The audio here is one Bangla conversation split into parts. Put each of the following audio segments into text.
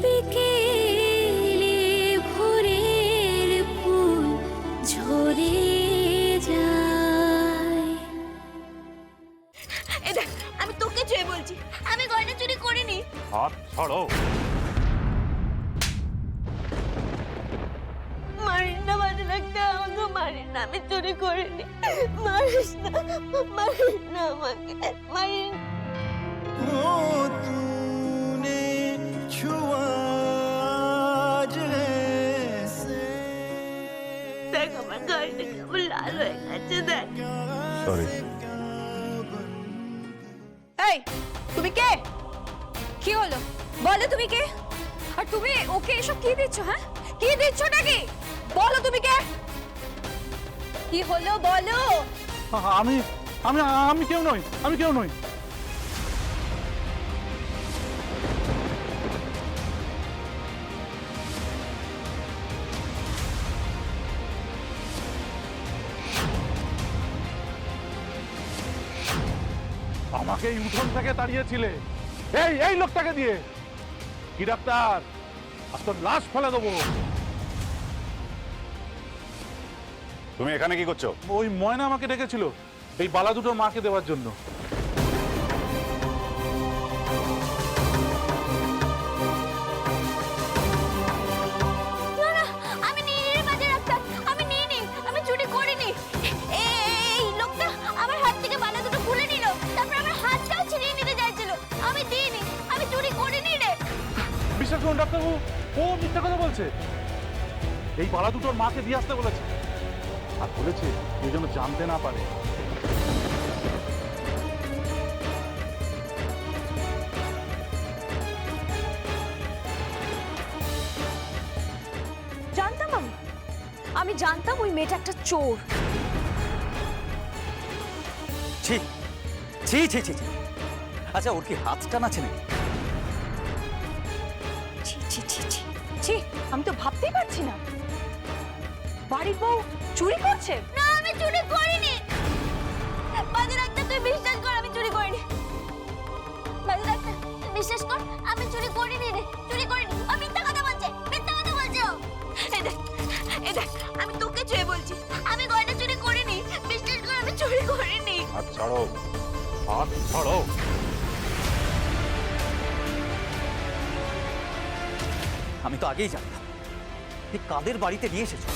বিকেলে ভোরের ফুল ঝরে যায়। এই দেখ, আমি তোকে ছুঁয়ে বলছি, আমি গয়না চুরি করিনি। হাত ছাড়ো। মারিস না বাজে লাগতে, আমাকে মারিস না, আমি চুরি করিনি। মারিস না, মারিস না আমাকে, মারিস। तूने छुआ जैसे দেখ আমার গাড়িটা কেমন লাল হয়ে গেছে, দেখ। সরি। এই তুমি কে? কি হলো বলো, তুমি কে? আর তুমি ওকে এসব কি দিচ্ছ? হ্যাঁ, কি দিচ্ছ নাকি? বলো তুমি কে? কি হলো বলো। আমি আমি আমি কেউ নই, আমি কেউ নই। আমাকে এই উঠোন থেকে তাড়িয়েছিলে এই লোকটাকে দিয়ে। কি ডাক্তার, আজ তোর লাশ ফেলে দেবো। তুমি এখানে কি করছো? ওই ময়না আমাকে ডেকেছিল এই বালা দুটোর মাকে দেওয়ার জন্য। না না, আমি নিয়ে বাজে ডাক্তার, আমি নিইনি, আমি চুরি করিনি। এই লোকটা আমার হাত থেকে বালা দুটো খুলে নিল, তারপর আমার হাতটাও ছিনিয়ে নিতে চাইছিল। আমি দিইনি, আমি চুরি করিনি রে। বিশ্বাস করুন ডাক্তারবাবু, ও মিথ্যা কথা বলছে। এই বালা দুটোর মাকে দিয়ে আসতে বলেছে, আর বলেছে কেউ যেন জানতে না পারে। জানতাম আমি জানতাম ওই মেয়েটা একটা চোর। ছি ছি ছি ছি ছি। আচ্ছা, ওর কি হাত টান আছে নাকি? ছি ছি ছি ছি ছি, আমি তো ভাবতেই পারছি না বাড়ির বউ চুরি করছে। না, আমি চুরি করিনি। বাজে ডাক্তার, তুই বিশ্বাস কর, আমি চুরি করিনি। বাজে ডাক্তার, তুই বিশ্বাস কর, আমি চুরি করিনি রে, চুরি করিনি। ও মিথ্যা কথা বলছে, মিথ্যা কথা বলছে ও। এই দেখ, আমি তোকে ছুঁয়ে বলছি, আমি গয়না চুরি করিনি। বিশ্বাস কর, আমি চুরি করিনি। হাত ছাড়ো, হাত ছাড়ো। আমি তো আগেই জানতাম। এই কাদের বাড়িতে নিয়ে এসেছো?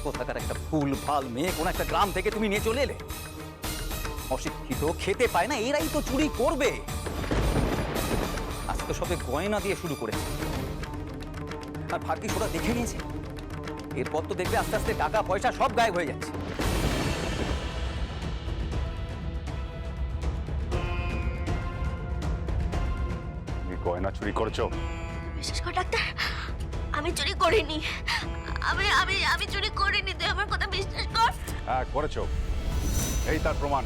কোথাকার একটা ফুল ভাল মেয়ে কোন একটা গ্রাম থেকে তুমি নিয়ে চলে এলে। অশিক্ষিত, খেতে পায় না, এরাই তো চুরি করবে। আজকে সবে গয়না দিয়ে শুরু করেছে, আর ভাগ্যিস ওরা দেখে নিয়েছে। এরপর তো দেখবে আস্তে আস্তে টাকা পয়সা সব গায়েব হয়ে যাচ্ছে। তুমি গয়না চুরি করেছো? বিশ্বাস কর ডাক্তার, আমি চুরি করিনি। আমি আমি আমি চুরি করিনি, তুই আমার কথা বিশ্বাস কর। হ্যাঁ করেছো, এই তার প্রমাণ।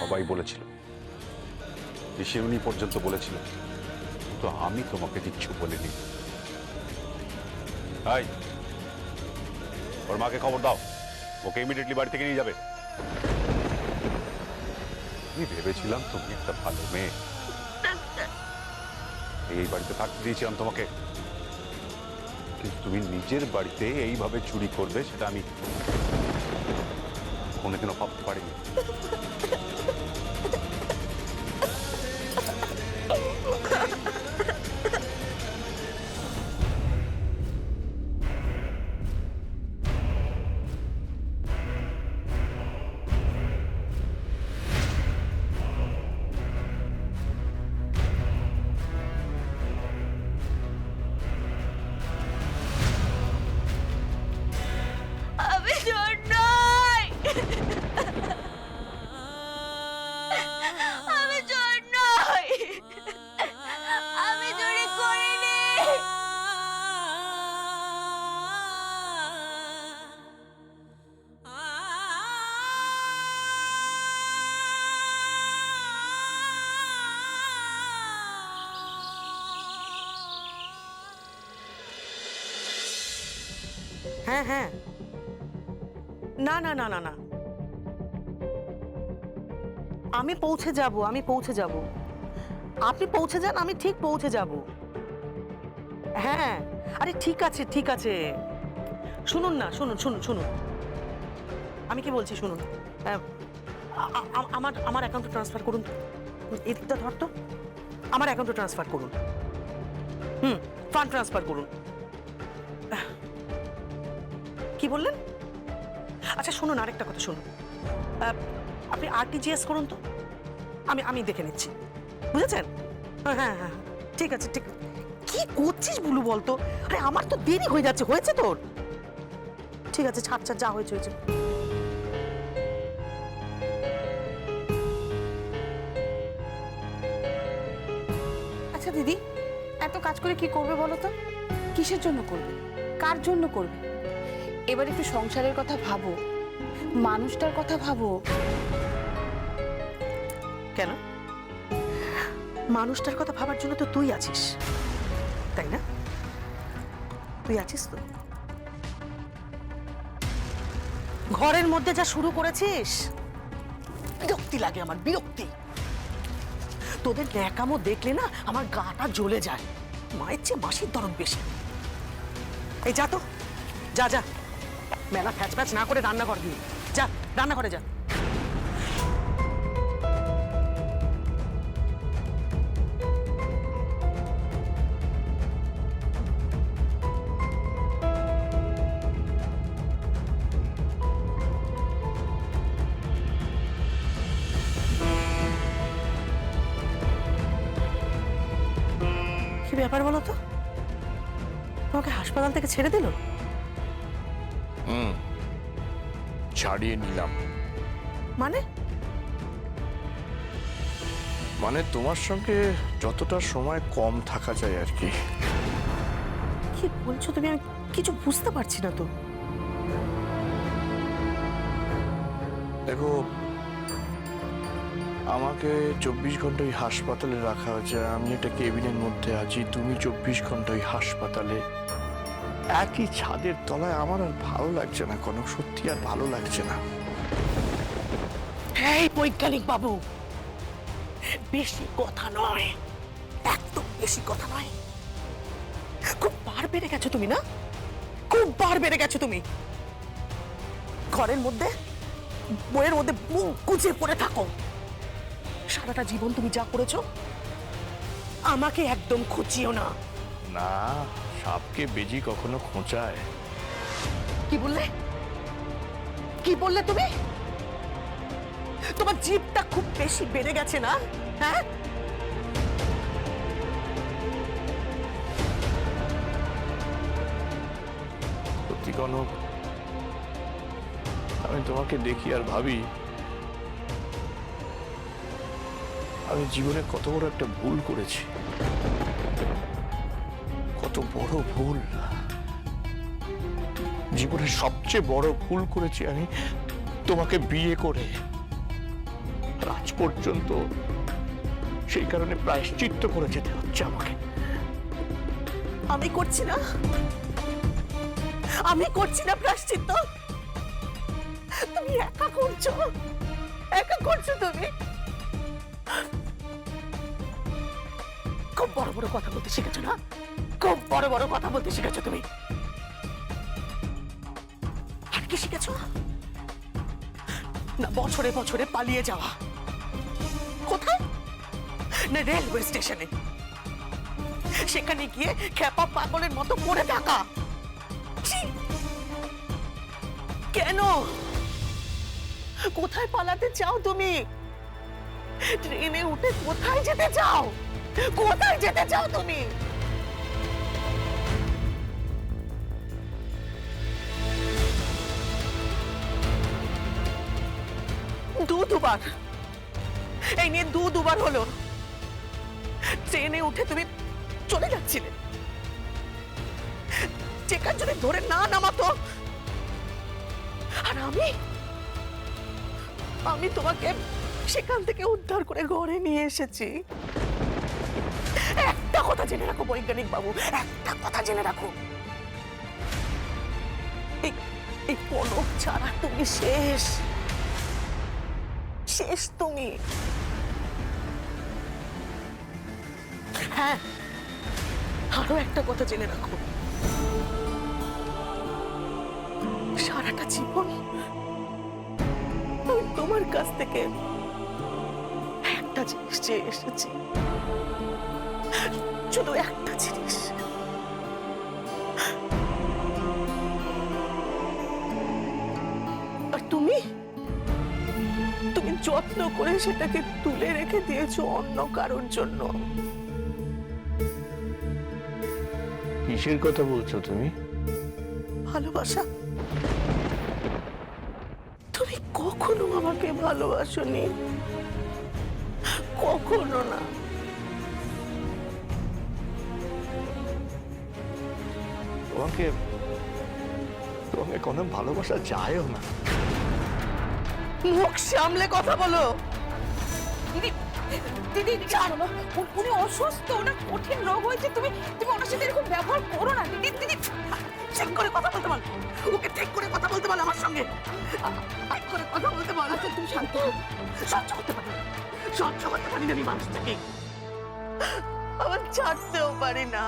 সবাই বলেছিল, ঋষিমুনি পর্যন্ত বলেছিল, তো আমি তোমাকে কিচ্ছু বলিনি। হাই, ওর মাকে খবর দাও, ওকে ইমিডিয়েটলি বাড়ি থেকে নিয়ে যাবে। আমি ভেবেছিলাম তুমি একটা ভালো মেয়ে, এই বাড়িতে থাকতে দিয়েছিলাম তোমাকে, কিন্তু তুমি নিজের বাড়িতে এইভাবে চুরি করবে সেটা আমি কোনোদিনও ভাবতে পারিনি। আমি চোর নই। হ্যাঁ হ্যাঁ, না না না না না, আমি পৌঁছে যাব, আমি পৌঁছে যাব। আপনি পৌঁছে যান, আমি ঠিক পৌঁছে যাব। হ্যাঁ, আরে ঠিক আছে ঠিক আছে, শুনুন না, শুনুন শুনুন শুনুন, আমি কি বলছি শুনুন। আমার আমার অ্যাকাউন্টে ট্রান্সফার করুন, এদিকটা ধর তো, আমার অ্যাকাউন্টে ট্রান্সফার করুন। ফান্ড ট্রান্সফার করুন। কি বললেন? আচ্ছা শুনুন, আরেকটা কথা শুনুন, আপনি আরটিজিএস করুন তো, আমি দেখে নিচ্ছি, বুঝেছেন? হ্যাঁ হ্যাঁ হ্যাঁ, ঠিক আছে ঠিক। কি করছিস বুলু বলতো? আরে আমার তো দেরি হয়ে যাচ্ছে। হয়েছে তোর? ঠিক আছে, ছাড় ছাড়, যা হয়েছে হয়েছে। আচ্ছা দিদি, এত কাজ করে কি করবে বলো তো? কিসের জন্য করবে? কার জন্য করবে? এবার একটু সংসারের কথা ভাবো, মানুষটার কথা ভাবো। কেন? মানুষটার কথা ভাবার জন্য তো তুই আছিস, তাই না? তুই আছিস তো। ঘরের মধ্যে যা শুরু করেছিস, বিরক্তি লাগে আমার, বিরক্তি। তোদের ন্যাকামো দেখলে না আমার গাটা জ্বলে যায়। মায়ের চেয়ে মাসির দরদ বেশি। এই যা তো, যা যা, মেলা ফ্যাচ ফ্যাচ না করে রান্না কর, দিয়ে যা, রান্না করে যা। কি ব্যাপার বলো তো? তোমাকে হাসপাতাল থেকে ছেড়ে দিল? ছাড়িয়ে নিলাম। মানে? মানে তোমার সঙ্গে যতটা সময় কম থাকা যায় আর কি। কি বলছো তুমি? আমি কিছু বুঝতে পারছি না তো। দেখো, আমাকে 24 ঘন্টা ওই হাসপাতালে রাখা হয়েছে। আমি একটা কেবিনের মধ্যে আছি, তুমি 24 ঘন্টা ওই হাসপাতালে, একই ছাদের তলায়। আমার আর ভালো লাগছে না কনক, সত্যি আর ভালো লাগছে না। এই বৈজ্ঞানিক বাবু, বেশি কথা নয়, একদম বেশি কথা নয়। খুব বার বেড়ে গেছো তুমি, না? খুব বার বেড়ে গেছো তুমি। ঘরের মধ্যে, বইয়ের মধ্যে মুখ গুজে পড়ে থাকো। সারাটা জীবন তুমি যা করেছো, আমাকে একদম খুঁচিও না। না, সাপকে বেজি কখনো খোঁচায়। কি বললে? কি বললে তুমি? তোমার জিভটা খুব বেশি বেড়ে গেছে না? হ্যাঁ, সত্যি কনক, আমি তোমাকে দেখি আর ভাবি আমি জীবনে কত বড় একটা ভুল করেছি। কত বড় ভুল, জীবনের সবচেয়ে বড় ভুল করেছি আমি তোমাকে বিয়ে করে। আর আজ পর্যন্ত সেই কারণে প্রায়শ্চিত্ত করে যেতে হচ্ছে আমাকে। আমি করছি না, আমি করছি না প্রায়শ্চিত্ত। তুমি একা করছো, একা করছো তুমি। খুব বড় বড় কথা বলতে শিখেছো না? খুব বড় বড় কথা বলতে শিখেছো তুমি। আর কি শিখেছো? না বছরে বছরে পালিয়ে যাওয়া। কোথায়? না রেলওয়ে স্টেশনে, সেখানে গিয়ে খেপা পাগলের মতো পড়ে থাকা। ছি! কেন? কোথায় পালাতে চাও তুমি? ট্রেনে উঠে কোথায় যেতে চাও? কোথায় যেতে চাও তুমি? দুবার এই নিয়ে দুবার হলো ট্রেনে উঠে তুমি চলে যাচ্ছিলে। যেখান যদি ধরে না নামাতো, আর আমি তোমাকে সেখান থেকে উদ্ধার করে ঘরে নিয়ে এসেছি। একটা কথা জেনে রাখো বৈজ্ঞানিক বাবু, একটা কথা জেনে রাখো, এই পলক ছাড়া তুমি শেষ, শেষ তুমি। হ্যাঁ, আরো একটা কথা জেনে রাখো, সারাটা জীবন আমি তোমার কাছ থেকে একটা জিনিস চেয়ে এসেছি, শুধু একটা জিনিস। আর তুমি তুমি যত্ন করে সেটাকে তুলে রেখে দিয়েছো অন্য কারোর জন্য। কিসের কথা বলছো তুমি? ভালোবাসা। তুমি কখনো আমাকে ভালোবাসোনি, কখনো না। তোমাকে তোমাকে কোনো ভালোবাসা যায়ও না। মুখ সামলে কথা বলো। দিদি দিদি জানো উনি অসুস্থ, ওনার কঠিন রোগ হয়েছে, তুমি তুমি ওনার সাথে এরকম ব্যবহার করো না। দিদি দিদি ঠিক করে কথা বলতে বল, ওকে ঠিক করে কথা বলতে বল আমার সঙ্গে, ঠিক করে কথা বলতে বল। আচ্ছা তুমি শান্ত হও। সহ্য করতে পারি না, সহ্য করতে পারি না আমি মানুষটাকে, আবার ছাড়তেও পারি না।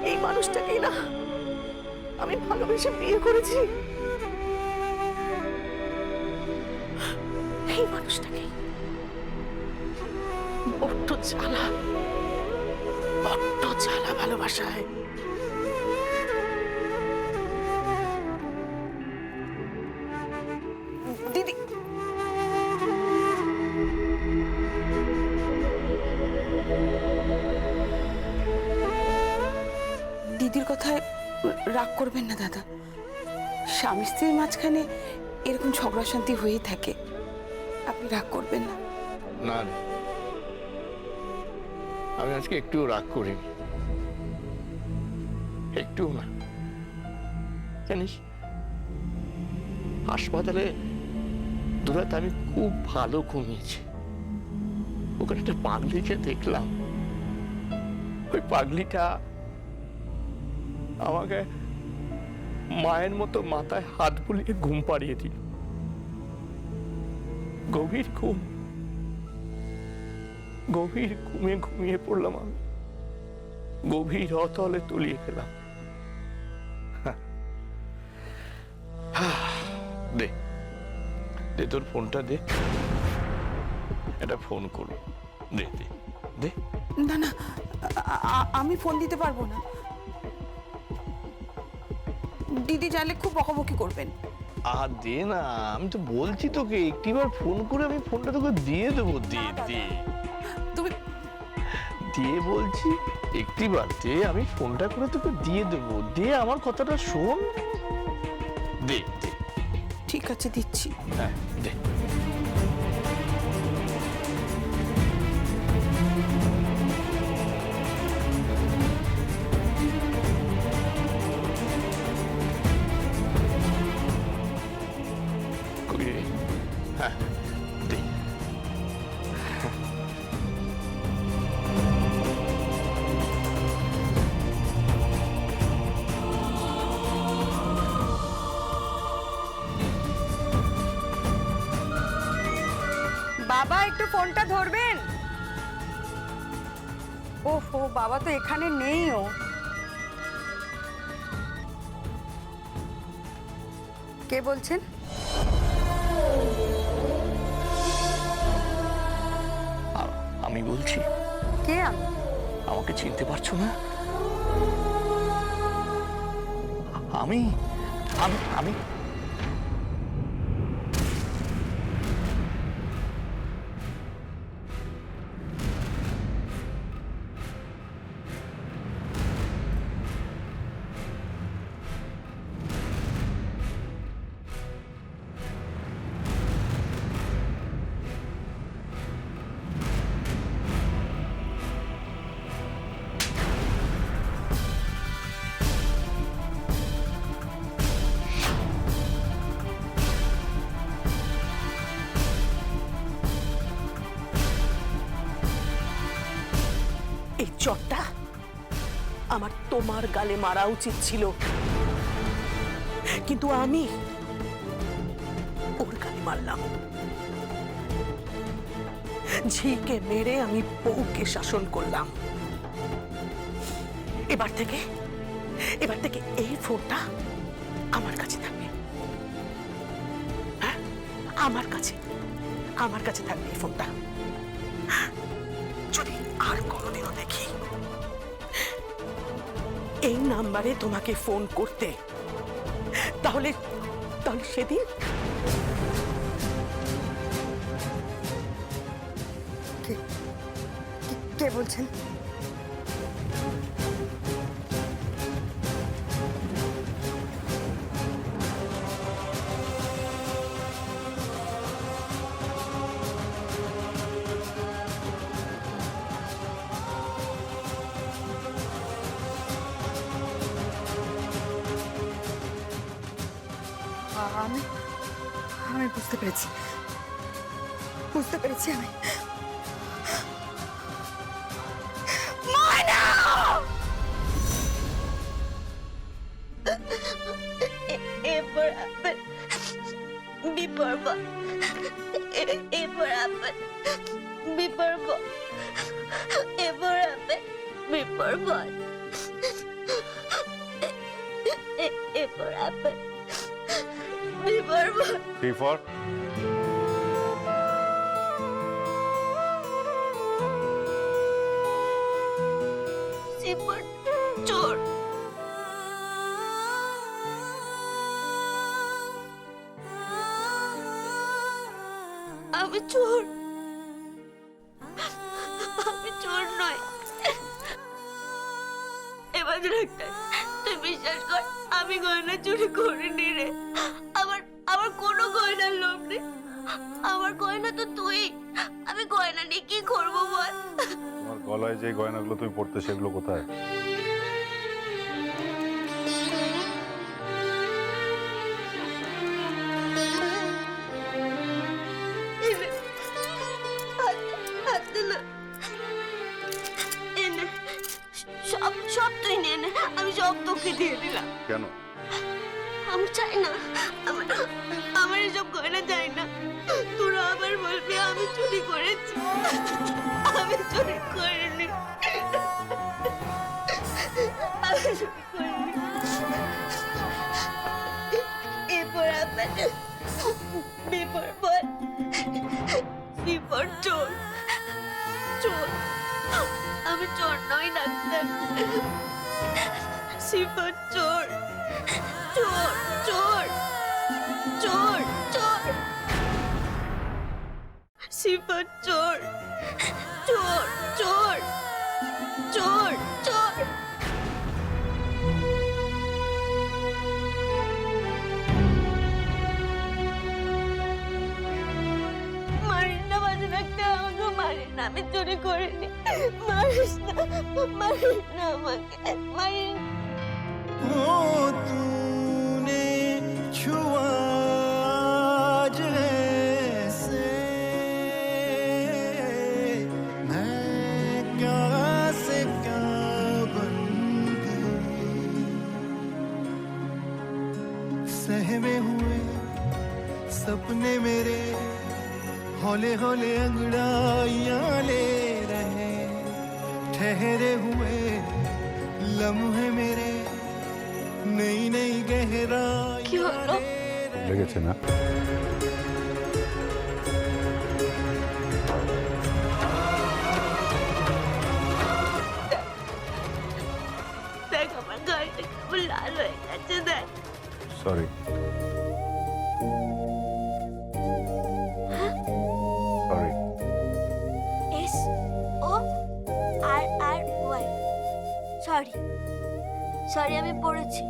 এই মানুষটাকেই না আমি ভালোবেসে বিয়ে করেছি, এই মানুষটাকেই। বড্ড জ্বালা, বড্ড জ্বালা ভালোবাসায়। দিদি দিদির কথায় রাগ করবেন না দাদা, স্বামী স্ত্রীর মাঝখানে এরকম ঝগড়া শান্তি হয়েই থাকে, আপনি রাগ করবেন না। না রে, আমি আজকে একটুও রাগ করিনি, একটুও না। জানিস, হাসপাতালে দুরাত আমি খুব ভালো ঘুমিয়েছি। ওখানে একটা পাগলিকে দেখলাম, ওই পাগলিটা আমাকে মায়ের মতো মাথায় হাত বুলিয়ে ঘুম পাড়িয়ে দিল। গভীর ঘুম, গভীর ঘুমে ঘুমিয়ে পড়লাম আমি, গভীর অতলে তলিয়ে গেলাম। দে দে তোর ফোনটা দে, এটা ফোন করো, দে দে দে। না না, আমি ফোন দিতে পারবো না, দিদি জানলে খুব বকাবকি করবেন। দে না, আমি তো বলছি তোকে একটিবার ফোন করে আমি ফোনটা তোকে দিয়ে দেবো। দে দে, তুমি দিয়ে বলছি একটিবার দে, আমি ফোনটা করে তোকে দিয়ে দেবো। দে, আমার কথাটা শোন, দে দে। ঠিক আছে, দিচ্ছি। হ্যাঁ দে। হ্যাঁ দে। বাবা একটু ফোনটা ধরবেন? ওহো, বাবা তো এখানে নেইও। কে বলছেন? আমি বলছি। কে আমি? আমাকে চিনতে পারছো না? আমি আমি আমি এই চটটা আমার তোমার গালে মারা উচিত ছিল, কিন্তু আমি ওর গালে মারলাম। ঝিকে মেরে আমি বউকে শাসন করলাম। এবার থেকে এই ফোনটা আমার কাছে থাকবে। হ্যাঁ, আমার কাছে থাকবে এই ফোনটা। যদি আর কোনোদিনও দেখি এই নাম্বারে তোমাকে ফোন করতে, তাহলে সেদিন কে বলছেন? আমি বুঝতে পেরেছি আমি। এরপর আবার বিপর্ব, এরপর আবার বিপর্ব, এরপর আবার বিপর্ব, এরপর আবার বিপর্ব। বিফর সিপর চোর। আমি চোর, আমি চোর নই। এবার ডাক্তার, তুই বিশ্বাস কর, আমি গয়না চুরি করিনি রে। আমার কোনো গয়নার লোভ নেই। আমার গয়না তো তুই। আমি গয়না নিয়ে কি করবো বল? তোমার গলায় যে গয়নাগুলো তুমি পড়তে, সেগুলো কোথায়? সব তুই নে, আমি সব তোকে দিয়ে দিলাম। কেন? আমি চাই না, আমার এসব গয়না চাই না। তোরা আবার বলবি আমি চুরি করেছি। আমি চুরি করিনি, আমি চুরি করিনি। এরপর আবার বিপর চোর, চোর। আমি চোর নই ডাক্তার। শিবর চোর, চোর, চোর, চোর, চোর। শিবর চোর, চোর, চোর, চোর, চোর। মারিস না বাজে ডাক্তার, আমাকে মারিস না। আমি চুরি করিনি। মারিস না আমাকে, মারিস। ओ तूने छुआ आज ऐसे, मैं क्या से क्या बन गई। सहमे हुए सपने मेरे हौले हौले अंगड़ाइयां ले रहे, ठहरे हुए लम्हे मेरे नई नई गहराई। কি হলো? লেগেছে না? দেখ আমার গাড়িটা কেমন লাল হয়ে গেছে, দেখ। Sorry, sorry. SORRY, সরি, আমি পড়েছি,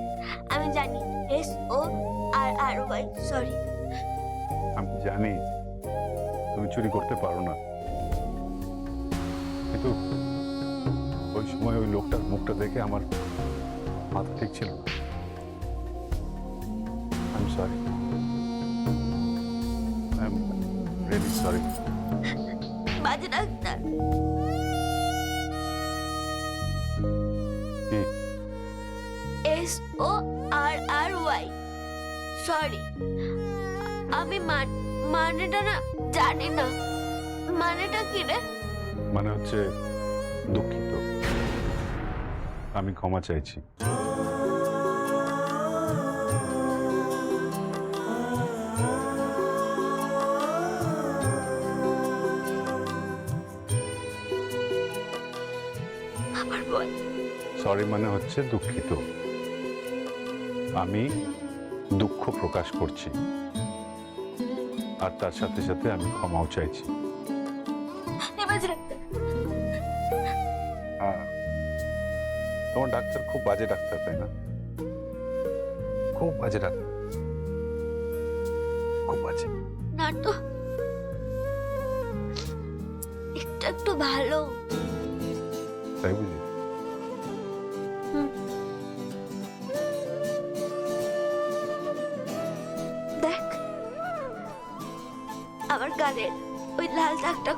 আমি জানি। SORRY, sorry. আমি জানি তুমি চুরি করতে পারো না, কিন্তু ওই সময় ওই লোকটার মুখটা দেখে আমার মাথা ঠিক ছিল না। I'm sorry. I'm really sorry. বাজে ডাক্তার। কি? SORRY। সরি, আমি মানেটা না জানি না। মানেটা কি রে? মানে হচ্ছে দুঃখিত, আমি ক্ষমা চাইছি। আবার বল। সরি মানে হচ্ছে দুঃখিত, আমি দুঃখ প্রকাশ করছি, আর তার সাথে সাথে আমি ক্ষমাও চাইছি। তোমার ডাক্তার খুব বাজে ডাক্তার, তাই না? খুব বাজে ডাক্তার, খুব বাজে। না তো, একটু ভালো। তাই বুঝি? দেখ আমার গালের ওই লাল দাগটা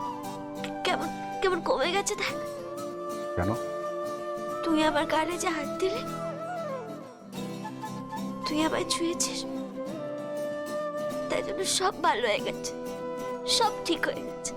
কেমন কেমন কমে গেছে। দেখ, কেন? তুই আমার গালে যে হাত দিলে, তুই আমায় ছুঁয়েছিস, তাই জন্য সব ভালো হয়ে গেছে, সব ঠিক হয়ে গেছে।